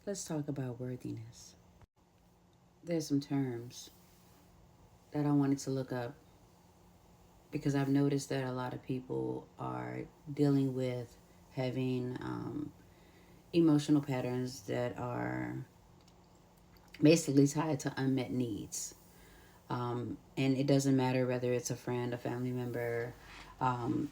Let's talk about worthiness. There's some terms that I wanted to look up because I've noticed that a lot of people are dealing with having emotional patterns that are basically tied to unmet needs. And it doesn't matter whether it's a friend, a family member. Um,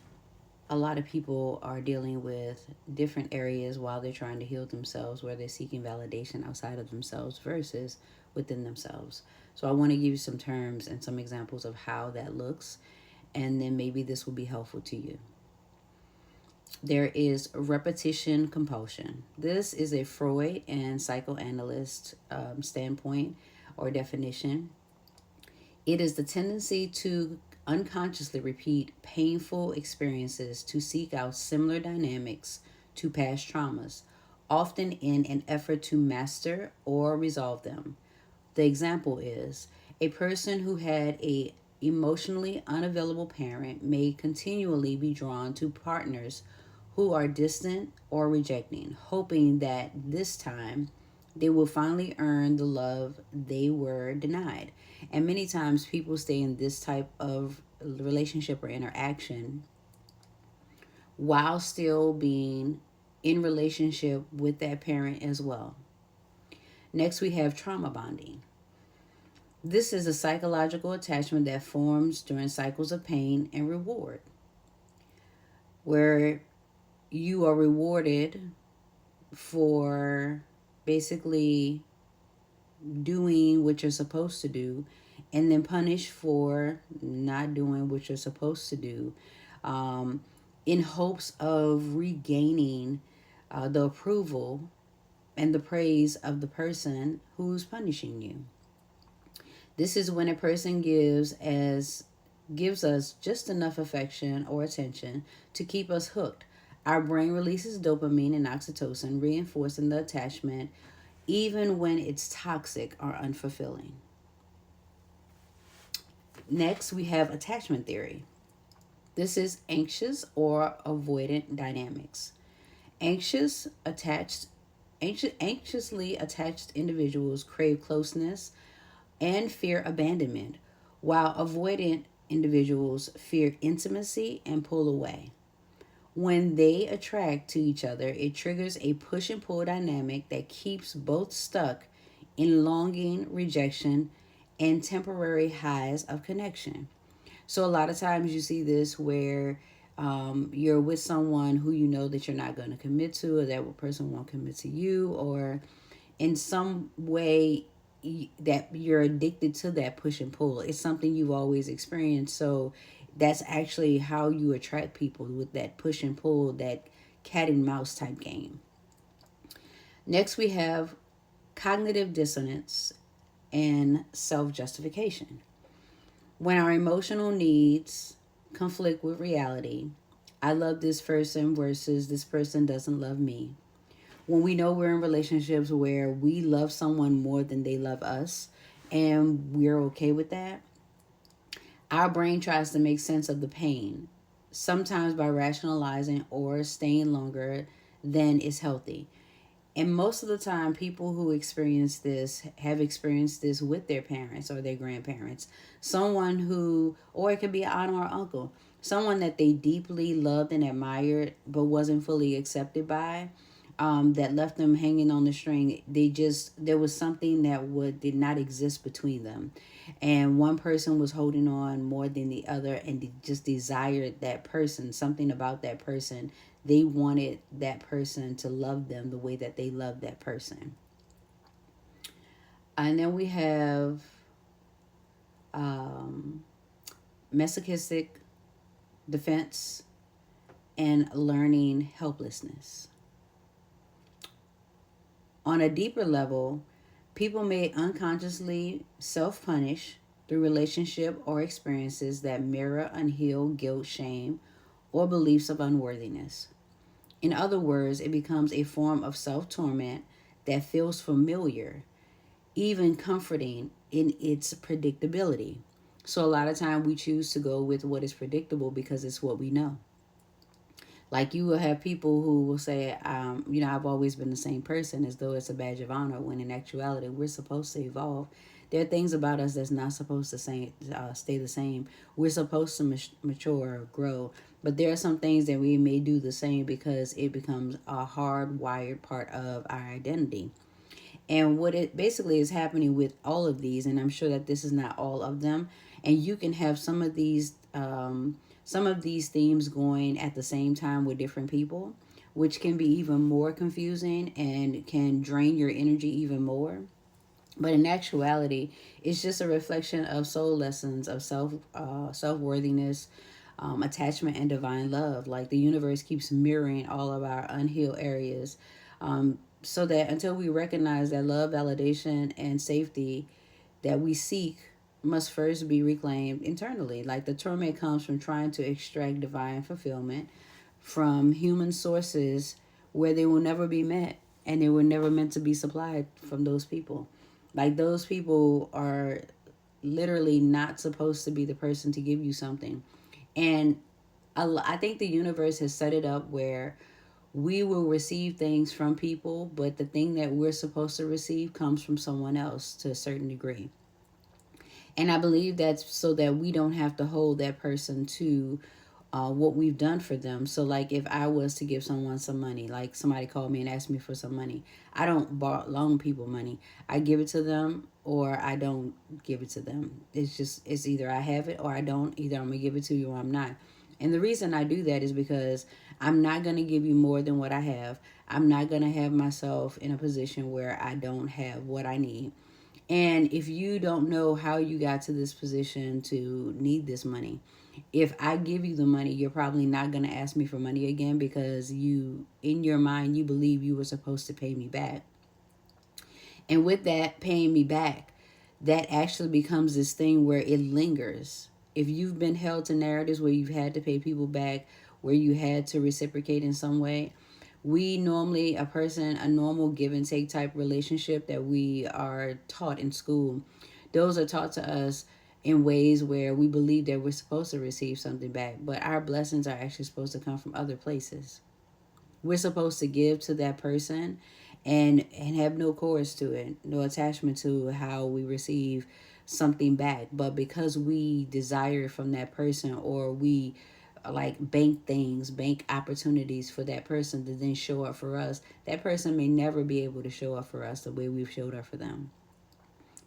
a lot of people are dealing with different areas while they're trying to heal themselves, where they're seeking validation outside of themselves versus within themselves. So I want to give you some terms and some examples of how that looks, and then maybe this will be helpful to you. There is repetition compulsion. This is a Freud and psychoanalyst standpoint or definition. It is the tendency to unconsciously repeat painful experiences to seek out similar dynamics to past traumas, often in an effort to master or resolve them. The example is a person who had a emotionally unavailable parent may continually be drawn to partners who are distant or rejecting, hoping that this time they will finally earn the love they were denied. And many times people stay in this type of relationship or interaction while still being in relationship with that parent as well. Next, we have trauma bonding. This is a psychological attachment that forms during cycles of pain and reward, where you are rewarded for basically doing what you're supposed to do and then punished for not doing what you're supposed to do, um, in hopes of regaining the approval and the praise of the person who's punishing you. This is when a person gives us just enough affection or attention to keep us hooked. Our brain releases dopamine and oxytocin, reinforcing the attachment even when it's toxic or unfulfilling. Next, we have attachment theory. This is anxious or avoidant dynamics. Anxious attached anxiously attached individuals crave closeness and fear abandonment, while avoidant individuals fear intimacy and pull away. When they attract to each other, it triggers a push and pull dynamic that keeps both stuck in longing, rejection, and temporary highs of connection. So, a lot of times you see this where you're with someone who you know that you're not going to commit to, or that person won't commit to you, or in some way that you're addicted to that push and pull. It's something you've always experienced. So that's actually how you attract people, with that push and pull, that cat and mouse type game. Next, we have cognitive dissonance and self justification. When our emotional needs conflict with reality, I love this person versus this person doesn't love me. When we know we're in relationships where we love someone more than they love us, and we're okay with that, our brain tries to make sense of the pain, sometimes by rationalizing or staying longer than is healthy. And most of the time, people who experience this have experienced this with their parents or their grandparents. Someone who, or it could be an aunt or uncle, someone that they deeply loved and admired but wasn't fully accepted by, that left them hanging on the string. There was something that did not exist between them, and one person was holding on more than the other, and they just desired that person, something about that person. They wanted that person to love them the way that they loved that person. And then we have um, masochistic defense and learning helplessness. On a deeper level, people may unconsciously self punish through relationship or experiences that mirror unhealed guilt, shame, or beliefs of unworthiness. In other words, it becomes a form of self torment that feels familiar, even comforting in its predictability. So, a lot of time we choose to go with what is predictable because it's what we know. Like you will have people who will say, I've always been the same person, as though it's a badge of honor, when in actuality we're supposed to evolve. There are things about us that's not supposed to stay the same. We're supposed to mature or grow, but there are some things that we may do the same because it becomes a hardwired part of our identity. And what it basically is happening with all of these, and I'm sure that this is not all of them, and you can have some of these themes going at the same time with different people, which can be even more confusing and can drain your energy even more. But in actuality, it's just a reflection of soul lessons of self worthiness, attachment, and divine love. Like the universe keeps mirroring all of our unhealed areas, so that until we recognize that love, validation, and safety that we seek must first be reclaimed internally. Like the torment comes from trying to extract divine fulfillment from human sources where they will never be met, and they were never meant to be supplied from those people. Like those people are literally not supposed to be the person to give you something. And I think the universe has set it up where we will receive things from people, but the thing that we're supposed to receive comes from someone else to a certain degree. And I believe that's so that we don't have to hold that person to what we've done for them. So, like, if I was to give someone some money, like somebody called me and asked me for some money, I don't loan people money. I give it to them or I don't give it to them. It's either I have it or I don't. Either I'm going to give it to you or I'm not. And the reason I do that is because I'm not going to give you more than what I have. I'm not going to have myself in a position where I don't have what I need. And if you don't know how you got to this position to need this money, if I give you the money, you're probably not going to ask me for money again because in your mind, you believe you were supposed to pay me back. And with that paying me back, that actually becomes this thing where it lingers. If you've been held to narratives where you've had to pay people back, where you had to reciprocate in some way, we normally, a normal give and take type relationship that we are taught in school, those are taught to us in ways where we believe that we're supposed to receive something back, but our blessings are actually supposed to come from other places. We're supposed to give to that person and have no course to it, no attachment to how we receive something back. But because we desire from that person, or we like bank opportunities for that person to then show up for us, that person may never be able to show up for us the way we've showed up for them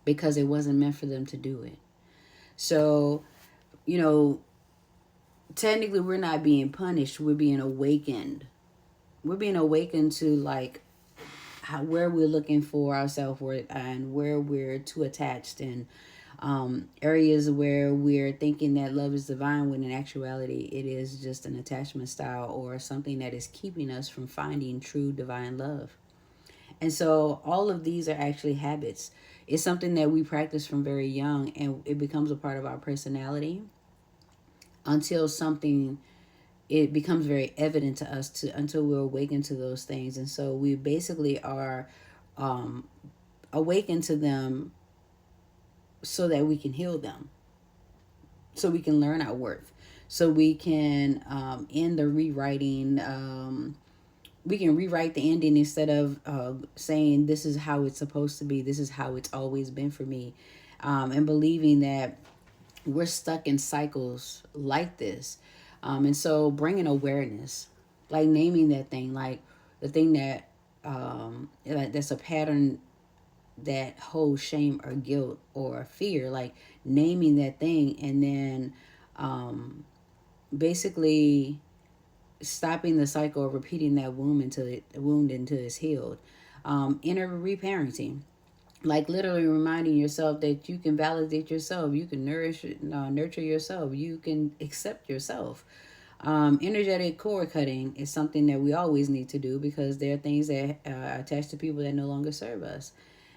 because it wasn't meant for them to do it. So, you know, technically we're not being punished, we're being awakened. We're being awakened to like where we're looking for our self-worth and where we're too attached, and areas where we're thinking that love is divine when in actuality it is just an attachment style or something that is keeping us from finding true divine love. And so all of these are actually habits. It's something that we practice from very young, and it becomes a part of our personality until something it becomes very evident to us to until we're awakened to those things. And so we basically are um, awakened to them so that we can heal them, so we can learn our worth, so we can end the rewriting. We can rewrite the ending instead of saying this is how it's supposed to be, this is how it's always been for me, and believing that we're stuck in cycles like this. And so bringing awareness, like naming that thing, like the thing that like that's a pattern that holds shame or guilt or fear, like naming that thing, and then basically stopping the cycle of repeating that wound until it's healed. Inner reparenting, like literally reminding yourself that you can validate yourself, you can nurture yourself, you can accept yourself. Energetic cord cutting is something that we always need to do because there are things that are attached to people that no longer serve us.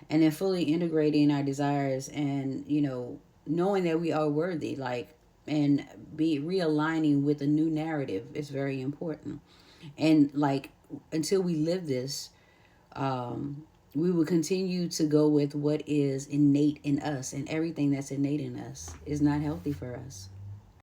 And then fully integrating our desires, and knowing that we are worthy, like, and be realigning with a new narrative is very important. And like, until we live this, we will continue to go with what is innate in us, and everything that's innate in us is not healthy for us.